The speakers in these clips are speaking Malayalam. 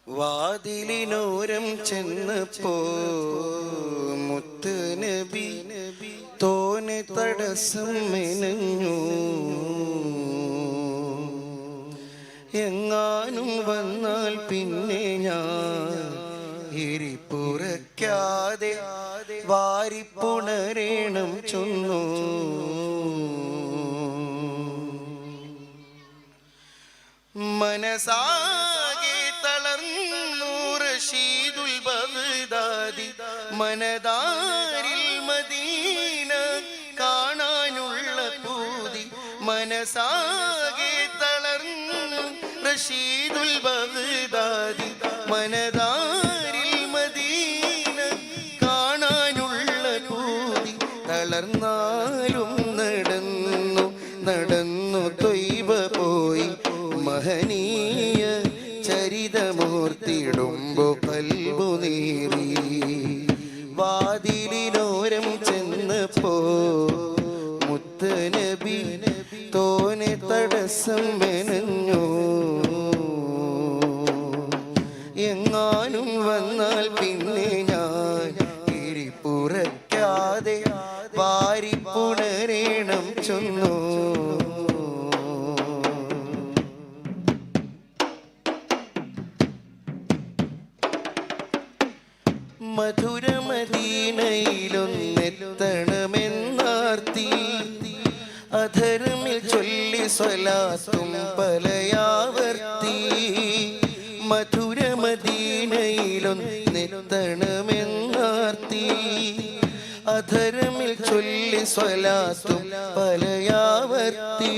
വാതിലിനോരം ചെന്നപ്പോ മുത്ത് നബി തോനെ തടസ്സം മെനഞ്ഞു. എങ്ങാനും വന്നാൽ പിന്നെ ഞാൻ ഇരിപ്പുറയ്ക്കാതെ വാരിപ്പുണരേണം ചൊന്നു. മനസാകെ തളർന്നു റഷീദുൽ ബഗ്ദാദി, മനതാരിൽ മദീന കാണാനുള്ള പൂതി. മനസാകെ തളർന്നു റഷീദുൽ ബഗ്ദാദി, മനതാരിൽ മദീന കാണാനുള്ള പൂതി. തളർന്നാലും നടന്നു നടന്നു ത്വയ്ബ പോയി, മഹനീയ ചരിതമൂർത്തിടുമ്പോ കൽബു നീറി. വാതിലിനോരം ചെന്നപ്പോ മുത്ത് നബി തോനെ തടസ്സം മെനഞ്ഞു. എങ്ങാനും വന്നാൽ പിന്നെ ഞാൻ ഇരിപ്പുറയ്ക്കാതെ വാരിപ്പുണരേണം ചൊന്നു. മധുരമദീനയിലൊന്നെത്തണമെന്നാർത്തി, അധരമിൽ ചൊല്ലി സ്വലാത്തും പലയാവർത്തി. മധുരമദീനയിലൊന്നെത്തണമെന്നാർത്തി, അധരമിൽ ചൊല്ലി സ്വലാത്തും പലയാവർത്തി.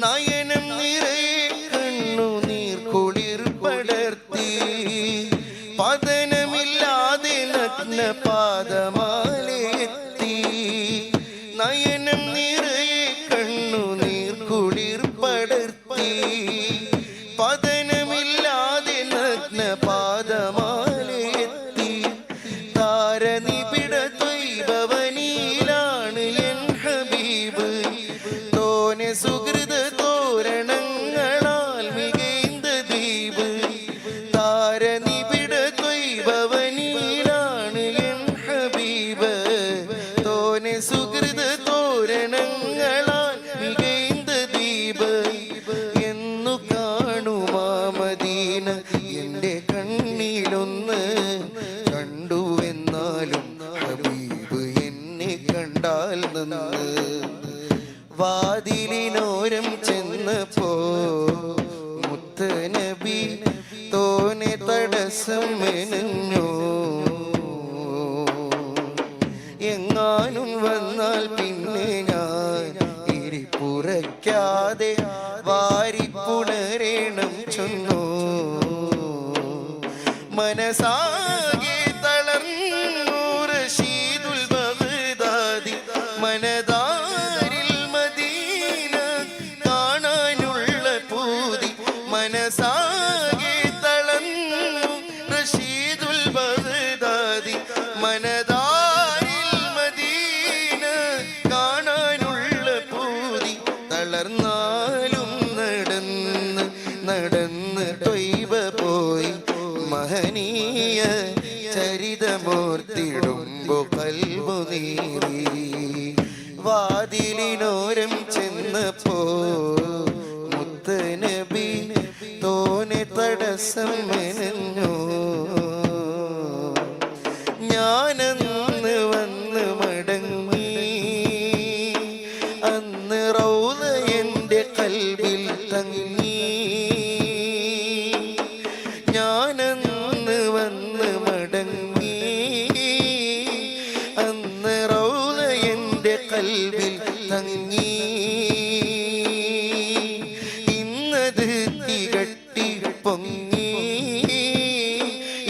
നയനം നിറയെ കണ്ണുനീർ കുളിർ പടർത്തി, പതനമില്ലാതെ നഗ്ന പാദമാലെത്തി. നയനം നിറയെ കണ്ണുനീർ കുളിർ പടർത്തി, പതനമില്ലാതെ നഗ്ന പാദമാലെത്തി. താരനിബിഡ ത്വയ്ബവനിയിലാണ് എൻ ഹബീബ്, തോനെ സുഹൃത തോരണങ്ങളാൽ മികൈന്ത ദ്വീപ്. താരനിബിഡ ത്വയ്ബവനിയിലാണ് എൻ ഹബീബ്, തോനെ സുഹൃത തോരണങ്ങളാൽ മികൈന്ത ദ്വീപ്. എന്നു കാണുമാ മദീന എൻ്റെ കണ്ണിലൊന്ന് കണ്ടുവെന്നാലും ഹബീബ് എന്നെ കണ്ടാൽ നന്ന്. വാതിലിനോരം ചെന്നപ്പോ മുത്ത് നബി തോനെ തടസ്സം മെനഞ്ഞു. എങ്ങാനും വന്നാൽ പിന്നെ ഞാൻ ഇരിപ്പുറയ്ക്കാതെ വാരിപ്പുണരേണം ചൊന്നു. മനസാകെ തളർന്നു റഷീദുൽ ബഗ്ദാദി, മനതാരിൽ മദീന കാണാനുള്ള പൂതി. മനസാകെ തളർന്നു റഷീദുൽ ബഗ്ദാദി, മനതാരിൽ മദീന കാണാനുള്ള പൂതി. തളർന്നാലും നടന്ന് നടന്ന് ത്വയ്ബ പോയി, മഹനീയ ചരിതമൂർത്തിടുമ്പോ കൽബു നീറി. വാതിലിനോരം ചെന്നപ്പോ മുത്ത് നബി തോനെ തടസ്സം മെനഞ്ഞു. ഞാനന്ന് വന്ന് മടങ്ങി, അന്ന് റൗള എൻ്റെ കൽബിൽ തങ്ങി. ഞാനന്ന് വന്ന് മടങ്ങി, അന്ന് റൗള എൻ്റെ കൽബിൽ തങ്ങി. ഇന്നത് തികട്ടി പൊങ്ങി,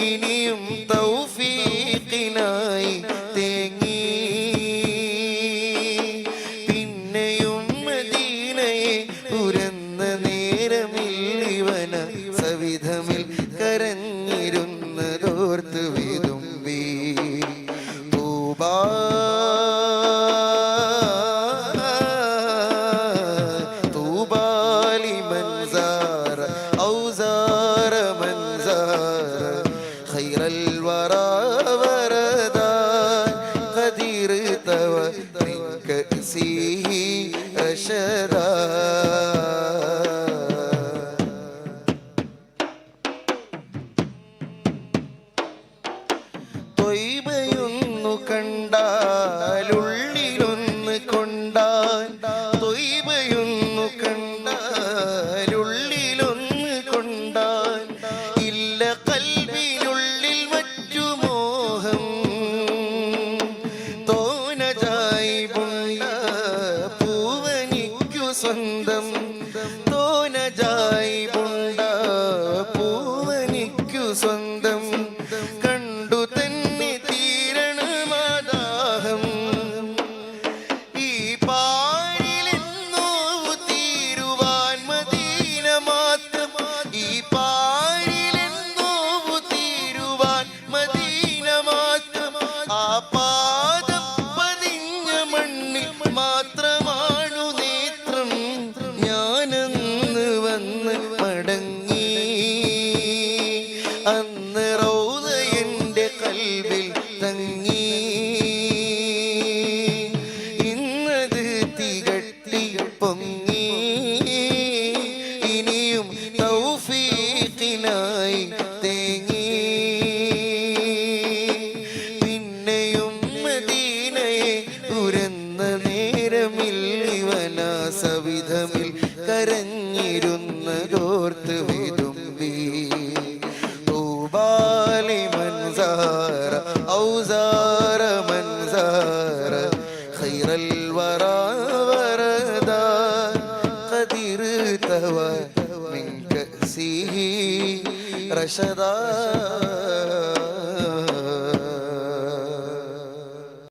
ഇനിയും തൗഫീഖിനായി തേങ്ങി. പിന്നെയും മദീനയെ ഉരന്ന നേരമില്ലിവന സവിധമിൽ കരഞ്ഞിരുന്നതോർത്ത് വിതുമ്പി. തൂബാ തൂബാ ലിമൻ സാര ഔസാര മൻ കനിഞ്ഞിരുന്നതോർത്ത് വിതുമ്പി തൂബാലി മൻസാര ഔസാര മൻസാര ഖൈറൽ വറാ വറദാ ഖദിർ തവ മിൻ കസിഹി റശദാ